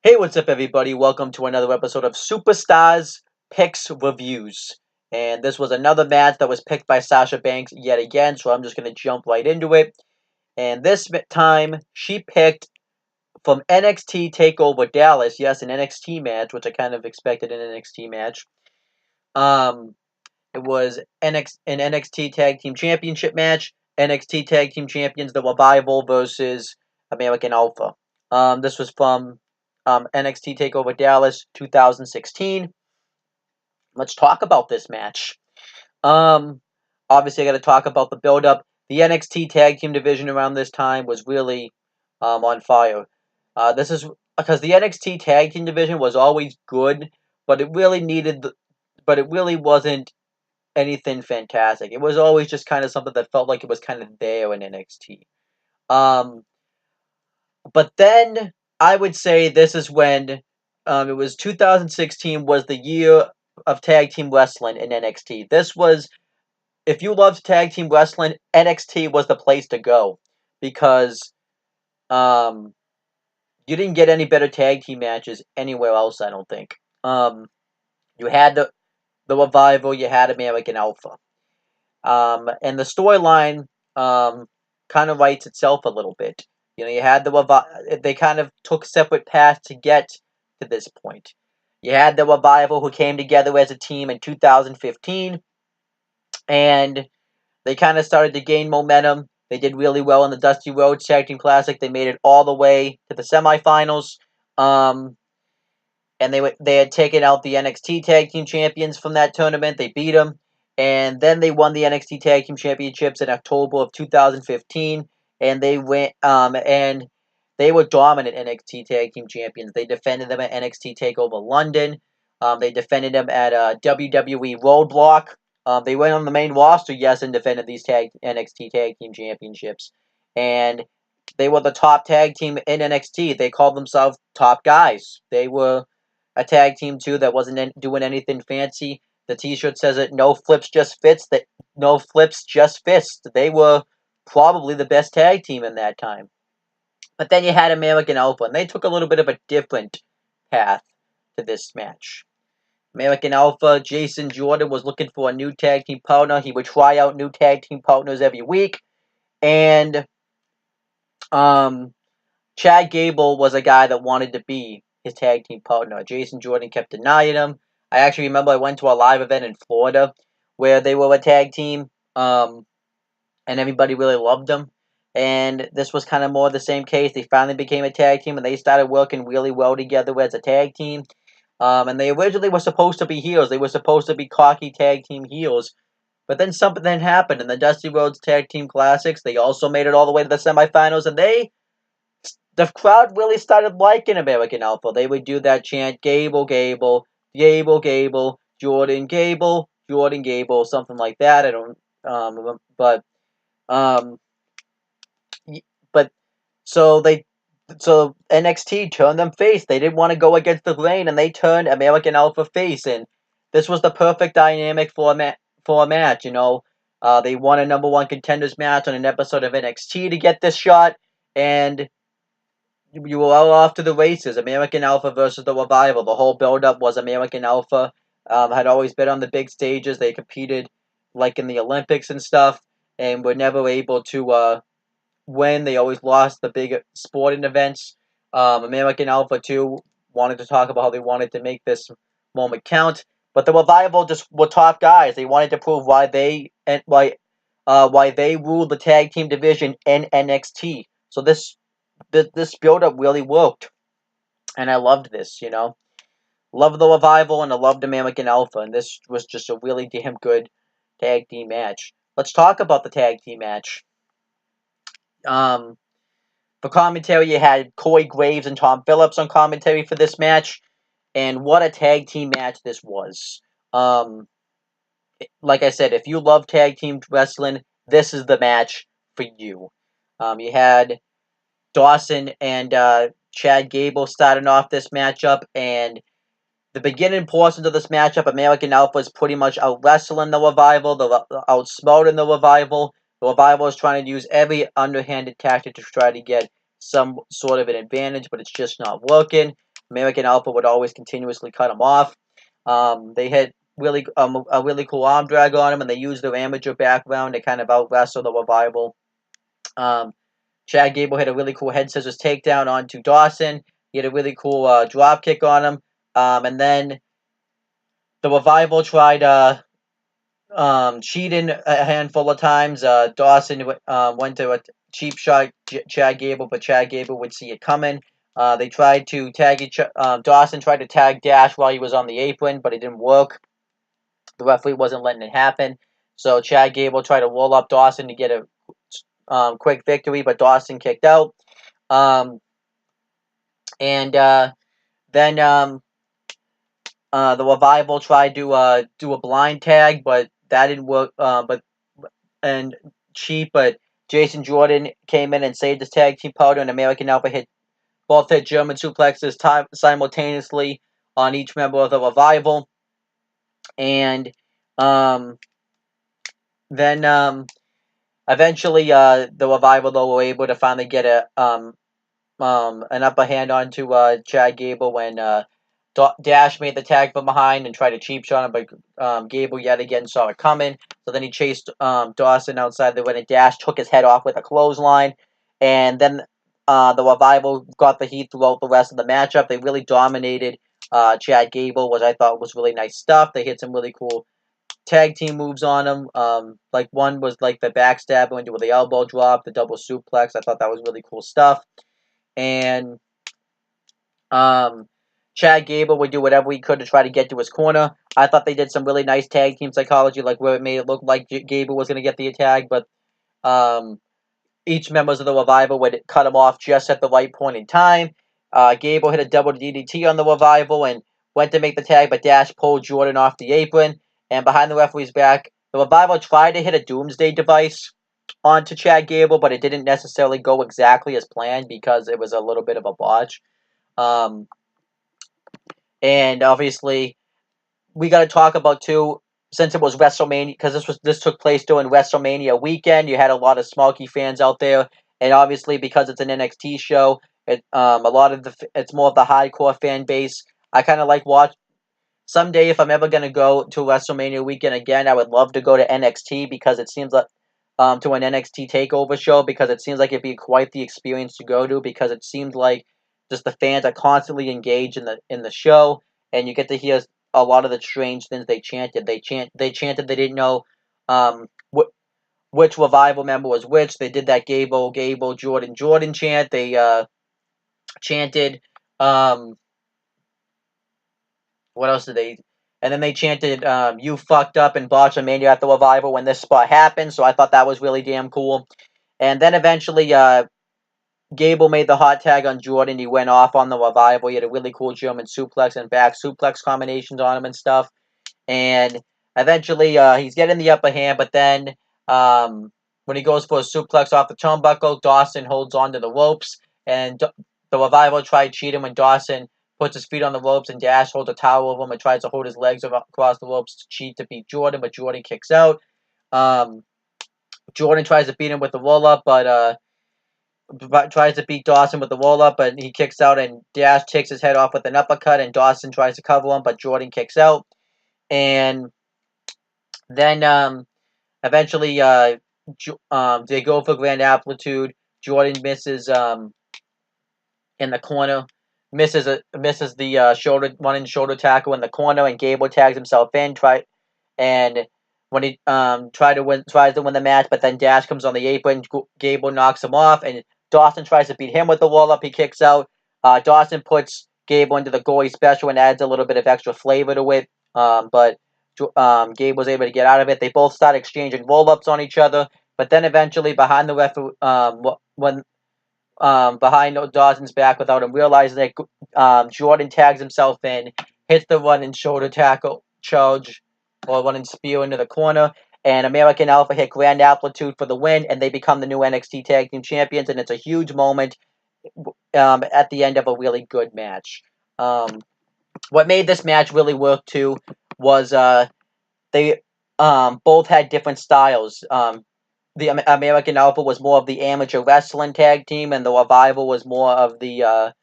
Hey, what's up, everybody? Welcome to another episode of Superstars Picks Reviews. And this was another match that was picked by Sasha Banks yet again, so I'm just going to jump right into it. And this time, she picked from NXT Takeover Dallas. Yes, an NXT match, which I kind of expected an NXT match. It was an NXT Tag Team Championship match. NXT Tag Team Champions, The Revival versus American Alpha. This was from NXT Takeover Dallas 2016. Let's talk about this match. Um, Obviously, I got to talk about the build-up. The NXT Tag Team division around this time was really on fire. This is because the NXT Tag Team division was always good, but but it really wasn't anything fantastic. It was always just kind of something that felt like it was kind of there in NXT. Um, but then I would say this is when it was 2016 was the year of tag team wrestling in NXT. This was if you loved tag team wrestling, NXT was the place to go because um, you didn't get any better tag team matches anywhere else. I don't think. You had the Revival, you had American Alpha. And the storyline kind of writes itself a little bit. You know, you had they kind of took separate paths to get to this point. You had the Revival who came together as a team in 2015, and they kind of started to gain momentum. They did really well in the Dusty Rhodes Tag Team Classic. They made it all the way to the semifinals. Um, and they had taken out the NXT Tag Team Champions from that tournament. They beat them, and then they won the NXT Tag Team Championships in October of 2015, and they went and they were dominant NXT Tag Team Champions. They defended them at NXT Takeover London. They defended them at WWE Roadblock. They went on the main roster, yes, and defended these NXT Tag Team Championships, and they were the top tag team in NXT. They called themselves Top Guys. They were a tag team too that wasn't doing anything fancy. The T-shirt says it. No flips, just fits. That no flips, just fists. They were probably the best tag team in that time. But then you had American Alpha, and they took a little bit of a different path to this match. American Alpha, Jason Jordan was looking for a new tag team partner. He would try out new tag team partners every week, and um, Chad Gable was a guy that wanted to be his tag team partner. Jason Jordan kept denying him. I actually remember I went to a live event in Florida where they were a tag team, and everybody really loved them. And this was kind of more the same case. They finally became a tag team, and they started working really well together as a tag team. And they originally were supposed to be heels. They were supposed to be cocky tag team heels. But then something happened in the Dusty Rhodes Tag Team Classics. They also made it all the way to the semifinals, and the crowd really started liking American Alpha. They would do that chant, Gable, Gable, Gable, Gable, Jordan, Gable, Jordan, Gable, something like that. I don't, um, but so so NXT turned them face. They didn't want to go against the grain, and they turned American Alpha face. And this was the perfect dynamic for a match. You know, they won a number one contenders match on an episode of NXT to get this shot, and you were all off to the races. American Alpha versus the Revival. The whole build-up was American Alpha had always been on the big stages. They competed like in the Olympics and stuff, and were never able to win. They always lost the big sporting events. American Alpha too wanted to talk about how they wanted to make this moment count, but the Revival just were top guys. They wanted to prove why they ruled the tag team division in NXT. So this build up really worked, and I loved this. You know, loved the Revival and I loved American Alpha, and this was just a really damn good tag team match. Let's talk about the tag team match. Um, for commentary, you had Corey Graves and Tom Phillips on commentary for this match, and what a tag team match this was. Um, like I said, if you love tag team wrestling, this is the match for you. You had Dawson and Chad Gable starting off this matchup, and the beginning portions of this matchup, American Alpha is pretty much out wrestling the Revival, outsmarting the Revival. The Revival is trying to use every underhanded tactic to try to get some sort of an advantage, but it's just not working. American Alpha would always continuously cut him off. They hit a really cool arm drag on him, and they used their amateur background to kind of out wrestle the Revival. Chad Gable hit a really cool head scissors takedown onto Dawson. He had a really cool drop kick on him. And then the Revival tried cheating a handful of times. Dawson went to a cheap shot Chad Gable, but Chad Gable would see it coming. They tried to tag Dawson tried to tag Dash while he was on the apron, but it didn't work. The referee wasn't letting it happen. So Chad Gable tried to roll up Dawson to get a quick victory, but Dawson kicked out. And then the Revival tried to do a blind tag, but that didn't work. But Jason Jordan came in and saved his tag team partner, and American Alpha both hit German suplexes simultaneously on each member of the Revival. And then eventually the Revival, though, were able to finally get an upper hand onto Chad Gable when Dash made the tag from behind and tried to cheap shot him, but Gable yet again saw it coming. So then he chased Dawson outside the ring, and Dash took his head off with a clothesline. And then the Revival got the heat throughout the rest of the matchup. They really dominated Chad Gable, which I thought was really nice stuff. They hit some really cool tag team moves on him. Like one was like the backstab into the elbow drop, the double suplex. I thought that was really cool stuff. And Chad Gable would do whatever he could to try to get to his corner. I thought they did some really nice tag team psychology, like where it made it look like Gable was going to get the attack, but each members of the Revival would cut him off just at the right point in time. Gable hit a double DDT on the Revival and went to make the tag, but Dash pulled Jordan off the apron. And behind the referee's back, the Revival tried to hit a Doomsday device onto Chad Gable, but it didn't necessarily go exactly as planned because it was a little bit of a botch. And obviously, we got to talk about too, since it was WrestleMania, because this took place during WrestleMania weekend. You had a lot of Smarky fans out there, and obviously because it's an NXT show, it's more of the hardcore fan base. I kind of like watch. Someday, if I'm ever gonna go to WrestleMania weekend again, I would love to go to NXT because it seems like to an NXT Takeover show because it seems like it'd be quite the experience to go to because it seems like just the fans are constantly engaged in the show, and you get to hear a lot of the strange things they chanted. They chanted they didn't know which Revival member was which. They did that Gable Jordan chant. They chanted what else did they? And then they chanted "You fucked up" and "Botchamania" at the Revival when this spot happened. So I thought that was really damn cool. And then eventually Gable made the hot tag on Jordan. He went off on the Revival. He had a really cool German suplex and back suplex combinations on him and stuff. And eventually he's getting the upper hand, but then when he goes for a suplex off the turnbuckle, Dawson holds on to the ropes. And the Revival tried cheating when Dawson puts his feet on the ropes and Dash holds a towel over him and tries to hold his legs across the ropes to cheat to beat Jordan, but Jordan kicks out. Jordan tries to beat him with the roll-up, but tries to beat Dawson with the roll-up, but he kicks out, and Dash takes his head off with an uppercut, and Dawson tries to cover him, but Jordan kicks out. And then eventually they go for Grand Amplitude. Jordan misses in the corner, misses the shoulder tackle in the corner, and Gable tags himself in. When he tries to win the match, but then Dash comes on the apron. Gable knocks him off, and Dawson tries to beat him with the roll up. He kicks out. Dawson puts Gable into the goalie special and adds a little bit of extra flavor to it. But Gabe was able to get out of it. They both start exchanging roll ups on each other, but then eventually behind the referee, behind Dawson's back without him realizing it, Jordan tags himself in, hits the running shoulder tackle charge or running spear into the corner, and American Alpha hit Grand Amplitude for the win, and they become the new NXT Tag Team Champions, and it's a huge moment at the end of a really good match. What made this match really work too was they both had different styles. The American Alpha was more of the amateur wrestling tag team, and the Revival was more of the,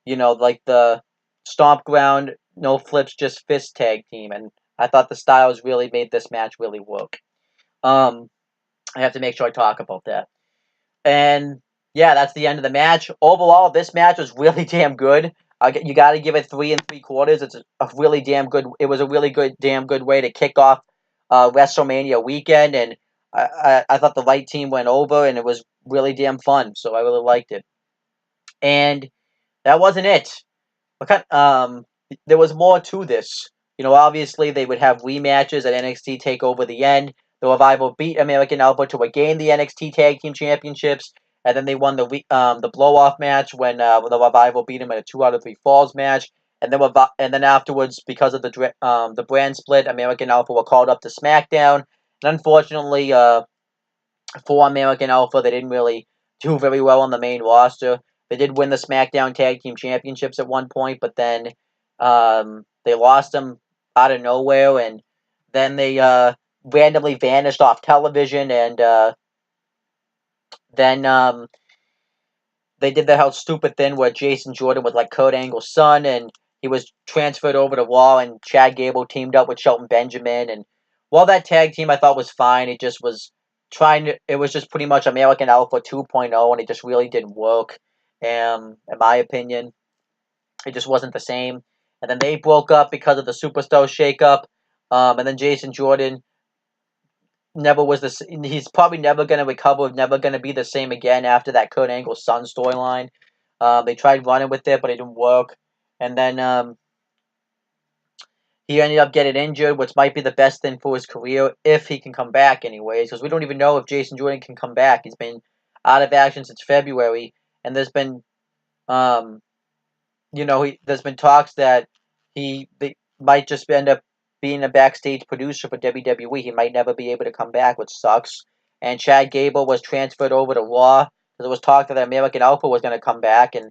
like the stomp ground, no flips, just fist tag team, and I thought the styles really made this match really work. I have to make sure I talk about that. And yeah, that's the end of the match. Overall, this match was really damn good. You got to give it 3 3/4. It's a really damn good. It was a really good, damn good way to kick off WrestleMania weekend, and I thought the right team went over, and it was really damn fun. So I really liked it. And that wasn't it. There was more to this. Obviously they would have rematches at NXT Takeover the end. The Revival beat American Alpha to regain the NXT Tag Team Championships, and then they won the blow off match when the Revival beat them in a 2 out of 3 falls match. And then afterwards, because of the brand split, American Alpha were called up to SmackDown. And unfortunately, for American Alpha, they didn't really do very well on the main roster. They did win the SmackDown Tag Team Championships at one point, but then they lost them out of nowhere, and then they randomly vanished off television, and then they did the whole stupid thing where Jason Jordan was like Kurt Angle's son, and he was transferred over to Raw, and Chad Gable teamed up with Shelton Benjamin, and while that tag team I thought was fine, it just was it was just pretty much American Alpha 2.0, and it just really didn't work. In my opinion, it just wasn't the same. And then they broke up because of the Superstar shakeup. And then Jason Jordan never was he's probably never going to recover, never going to be the same again after that Kurt Angle son storyline. They tried running with it, but it didn't work. And then he ended up getting injured, which might be the best thing for his career if he can come back anyways, because we don't even know if Jason Jordan can come back. He's been out of action since February, and there's been there's been talks that they might just end up being a backstage producer for WWE. He might never be able to come back, which sucks. And Chad Gable was transferred over to Raw because it was talked that American Alpha was going to come back, and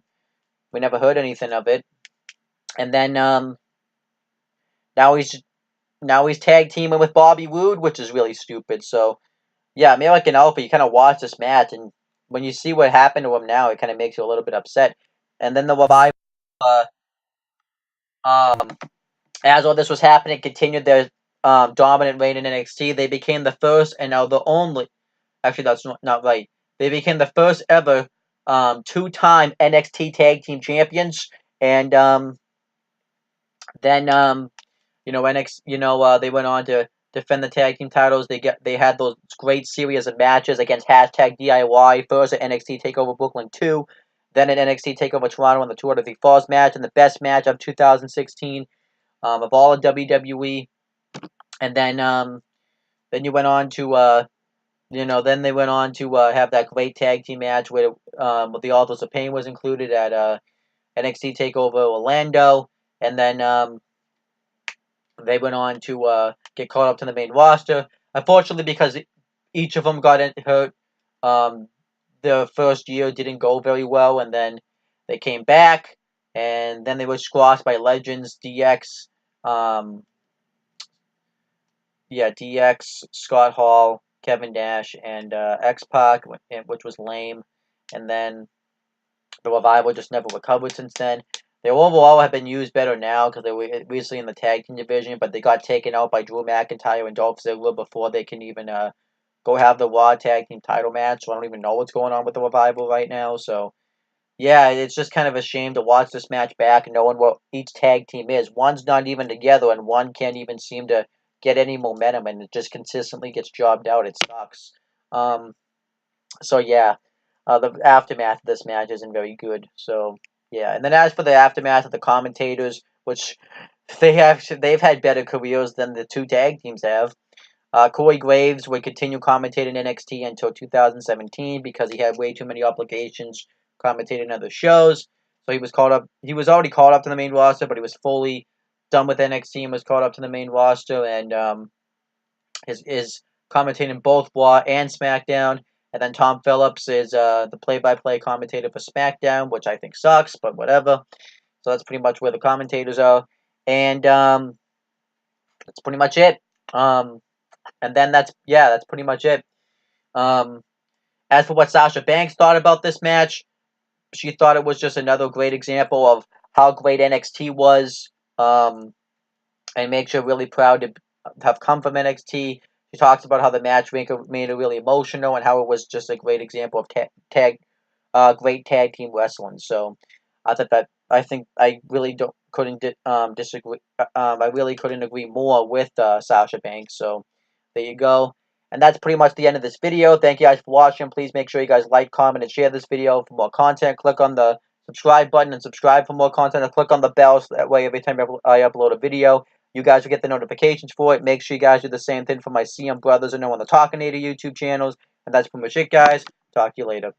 we never heard anything of it. And then now he's tag teaming with Bobby Roode, which is really stupid. So yeah, American Alpha, you kind of watch this match, and when you see what happened to him now, it kind of makes you a little bit upset. And then the Revival. Um, as all this was happening, continued their dominant reign in NXT. They became the first and now the only. Actually, that's not right. They became the first ever 2-time NXT Tag Team Champions, and then they went on to defend the tag team titles. They had those great series of matches against #DIY, first at NXT Takeover Brooklyn 2, then at NXT Takeover Toronto in the 2 out of 3 falls match, and the best match of 2016 of all of WWE. And then you went on to then they went on to have that great tag team match with the Authors of Pain was included at NXT Takeover Orlando, and then they went on to get caught up to the main roster. Unfortunately, because each of them got hurt, the first year didn't go very well, and then they came back, and then they were squashed by Legends, DX, DX, Scott Hall, Kevin Nash, and X-Pac, which was lame. And then the Revival just never recovered since then. They overall have been used better now because they were recently in the tag team division, but they got taken out by Drew McIntyre and Dolph Ziggler before they can even go have the Raw tag team title match. So I don't even know what's going on with the Revival right now. So yeah, it's just kind of a shame to watch this match back knowing what each tag team is. One's not even together, and one can't even seem to get any momentum, and it just consistently gets jobbed out. It sucks. So yeah, the aftermath of this match isn't very good. So yeah, and then as for the aftermath of the commentators, which they've had better careers than the two tag teams have. Corey Graves would continue commentating NXT until 2017 because he had way too many obligations commentating other shows. So he was called up. He was already called up to the main roster, but he was fully done with NXT and was called up to the main roster. And is commentating both Raw and SmackDown. And then Tom Phillips is the play-by-play commentator for SmackDown, which I think sucks, but whatever. So that's pretty much where the commentators are, and that's pretty much it. And then that's pretty much it. As for what Sasha Banks thought about this match, she thought it was just another great example of how great NXT was. And makes her really proud to have come from NXT. She talks about how the match made her really emotional and how it was just a great example of great tag team wrestling. So I think I really couldn't disagree. I really couldn't agree more with Sasha Banks. So there you go. And that's pretty much the end of this video. Thank you guys for watching. Please make sure you guys like, comment, and share this video for more content. Click on the subscribe button and subscribe for more content. And click on the bell so that way every time I upload a video, you guys will get the notifications for it. Make sure you guys do the same thing for my CM Brothers and No One the Talkinator YouTube channels. And that's pretty much it, guys. Talk to you later.